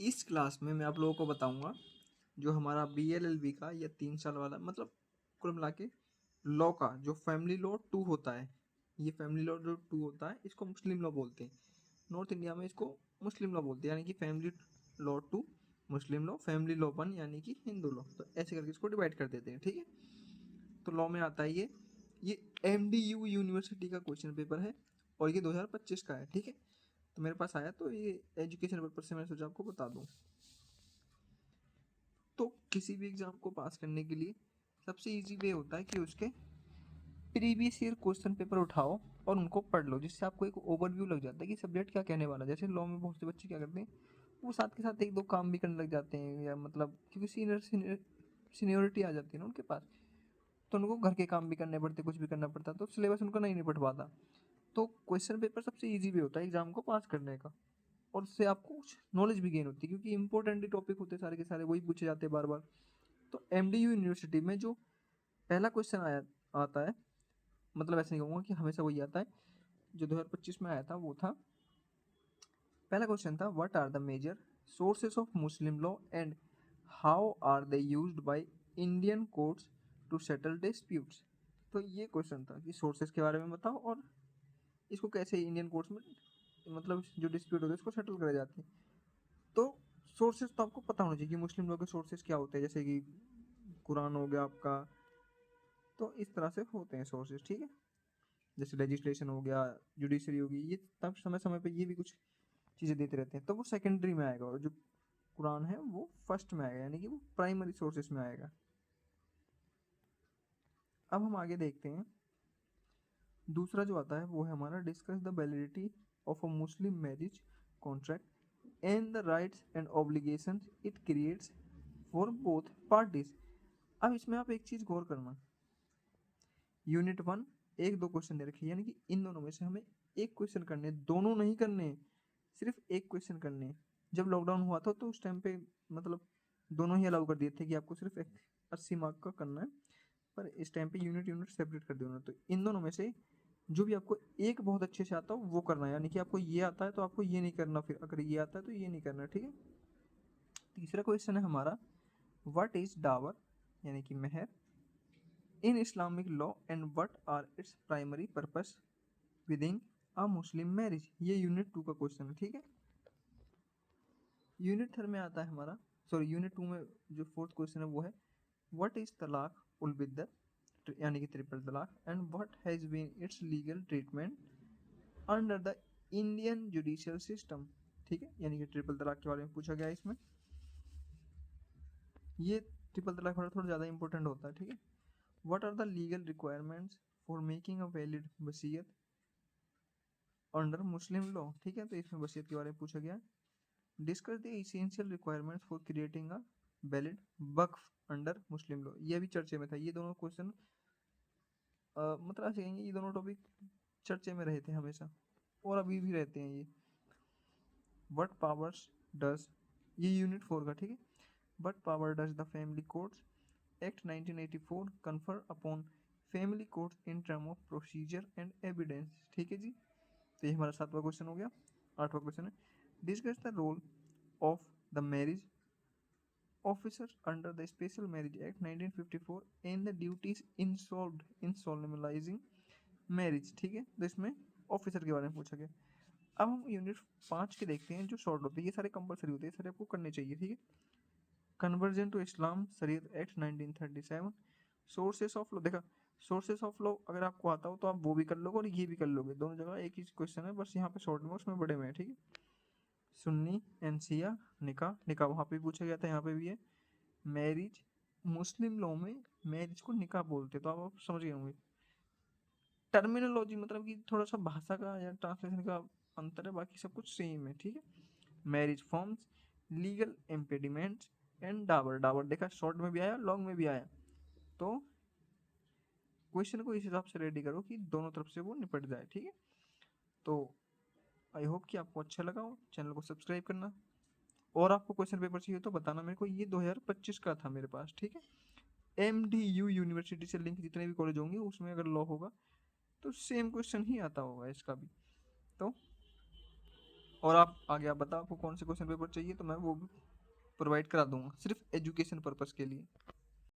इस क्लास में मैं आप लोगों को बताऊंगा जो हमारा BLLB का या 3 साल वाला मतलब कुल मिला के लॉ का जो फैमिली लॉ 2 होता है। ये फैमिली लॉ जो 2 होता है इसको मुस्लिम लॉ बोलते हैं। नॉर्थ इंडिया में इसको मुस्लिम लॉ बोलते हैं, यानी कि फैमिली लॉ 2 मुस्लिम लॉ, फैमिली लॉ 1 यानी कि हिंदू लॉ। तो ऐसे करके इसको डिवाइड कर देते हैं, ठीक है। तो लॉ में आता है ये MDU यूनिवर्सिटी का क्वेश्चन पेपर है और ये 2025 का है, ठीक है। तो मेरे पास आया तो ये एजुकेशन पर्पज से मैंने सोचा आपको बता दूं। तो किसी भी एग्जाम को पास करने के लिए सबसे इजी वे होता है कि उसके प्रीवियस ईयर क्वेश्चन पेपर उठाओ और उनको पढ़ लो, जिससे आपको एक ओवरव्यू लग जाता है कि सब्जेक्ट क्या कहने वाला है। जैसे लॉ में बहुत से बच्चे क्या करते हैं, वो साथ के साथ एक दो काम भी करने लग जाते हैं, या मतलब क्योंकि सीनियोरिटी आ जाती है ना उनके पास, तो उनको घर के काम भी करने पड़ते, कुछ भी करना पड़ता, तो सिलेबस उनका नहीं निपट पाता। तो क्वेश्चन पेपर सबसे ईजी वे होता है एग्जाम को पास करने का, और उससे आपको कुछ नॉलेज भी गेन होती है, क्योंकि इंपॉर्टेंट टॉपिक होते हैं सारे के सारे, वही पूछे जाते हैं बार बार। तो MDU यूनिवर्सिटी में जो पहला क्वेश्चन आया आता है, मतलब ऐसे नहीं कहूँगा कि हमेशा वही आता है, जो 2025 में आया था वो था, पहला क्वेश्चन था what are the major sources of Muslim law and how are they used by Indian courts to settle disputes. तो ये क्वेश्चन था कि सोर्सेस के बारे में बताओ और इसको कैसे इंडियन कोर्ट्स में मतलब जो डिस्प्यूट होते हैं उसको सेटल करे जाते हैं। तो सोर्सेस तो आपको पता होना चाहिए कि मुस्लिम लॉ के सोर्सेस क्या होते हैं, जैसे कि कुरान हो गया आपका, तो इस तरह से होते हैं सोर्सेस, ठीक है। जैसे लेजिस्लेशन हो गया, जुडिशरी होगी, ये तब समय समय पे ये भी कुछ चीज़ें देते रहते हैं, तो वो सेकेंडरी में आएगा, और जो कुरान है वो फर्स्ट में आएगा, यानी कि वो प्राइमरी सोर्सेस में आएगा। अब हम आगे देखते हैं, दूसरा जो आता है वो है हमारा discuss the validity of a Muslim marriage contract and the rights and obligations it creates for both parties. अब इसमें आप एक चीज़ गौर करना, यूनिट 1 एक दो क्वेश्चन दे रखे, यानी कि इन दोनों में से हमें एक क्वेश्चन करने, दोनों नहीं करने, सिर्फ एक क्वेश्चन करने। जब लॉकडाउन हुआ था तो उस टाइम पे मतलब दोनों ही अलाउ कर दिए थे कि आपको सिर्फ 80 मार्क का करना है, पर इस टाइम पे यूनिट यूनिट सेपरेट कर दिया उन्होंने। तो इन दोनों में से जो भी आपको एक बहुत अच्छे से आता हो वो करना है, यानी कि आपको ये आता है तो आपको ये नहीं करना, फिर अगर ये आता है तो ये नहीं करना, ठीक है। तीसरा क्वेश्चन है हमारा व्हाट इज डावर, यानी कि मेहर in Islamic law and what are its primary purpose within a Muslim marriage. ये यूनिट 2 का क्वेश्चन है, ठीक है। यूनिट 3 में आता है हमारा, सॉरी यूनिट 2 में जो फोर्थ क्वेश्चन है वो है व्हाट इज तलाक उल बिद्दत, यानी कि triple talaq, and what has been its legal treatment under the Indian judicial system, ठीक है। यानी कि ट्रिपल तलाक के बारे में पूछा गया है इसमें। ये ट्रिपल तलाक थोड़ा ज़्यादा इंपॉर्टेंट होता है, ठीक है। What are the legal requirements for making a valid wasiyat under Muslim law, ठीक है। तो इसमें वसीयत के बारे में पूछा गया है। Discuss the essential requirements for creating a valid Waqf under Muslim law, ये भी चर्चे में था। ये दोनों क्वेश्चन मतलब ऐसे कहेंगे ये दोनों टॉपिक चर्चे में रहे थे हमेशा, और अभी भी रहते हैं ये। वट पावर्स डज, ये यूनिट 4 का, ठीक है। What power does the family courts act 1984 confer upon family courts in term of procedure and evidence, ठीक है जी। तो ये हमारा 7वां क्वेश्चन हो गया। 8वां क्वेश्चन है discuss the role of the marriage officer under the Special Marriage Act 1954 and the duties involved in solemnising marriage, ठीक है। तो इसमें ऑफिसर के बारे में पूछा गया। अब हम यूनिट 5 के देखते हैं जो शॉर्ट होते हैं, ये सारे कंपलसरी होते हैं, सारे आपको करने चाहिए, ठीक है। कन्वर्जन टू इस्लाम शरीयत एक्ट 1937, सोर्सेस ऑफ लॉ, देखा सोर्सेस ऑफ लॉ अगर आपको आता हो तो आप वो भी कर लोगे और ये भी कर लोगे, दोनों जगह एक ही क्वेश्चन है, बस यहाँ पे शॉर्ट में उसमें बड़े में है, ठीक है। सुन्नी एंड शिया, निकाह, निकाह वहाँ पे पूछा गया था, यहाँ पे भी है। मैरिज, मुस्लिम लॉ में मैरिज को निकाह बोलते, तो आप समझ गए होंगे। टर्मिनोलॉजी मतलब कि थोड़ा सा भाषा का या ट्रांसलेशन का अंतर है, बाकी सब कुछ सेम है, ठीक है। Marriage forms, legal impediments and dower, dower देखा शॉर्ट में भी आया लॉन्ग में भी आया, तो क्वेश्चन को इस हिसाब से रेडी करो कि दोनों तरफ से वो निपट जाए, ठीक है। तो आई होप कि आपको अच्छा लगा हो, चैनल को सब्सक्राइब करना, और आपको क्वेश्चन पेपर चाहिए तो बताना मेरे को। ये 2025 का था मेरे पास, ठीक है। MDU यूनिवर्सिटी से लिंक जितने भी कॉलेज होंगे उसमें अगर लॉ होगा तो सेम क्वेश्चन ही आता होगा इसका भी। तो और आप आगे आप बताओ आपको कौन से क्वेश्चन पेपर चाहिए, तो मैं वो भी प्रोवाइड करा दूंगा सिर्फ एजुकेशन पर्पस के लिए।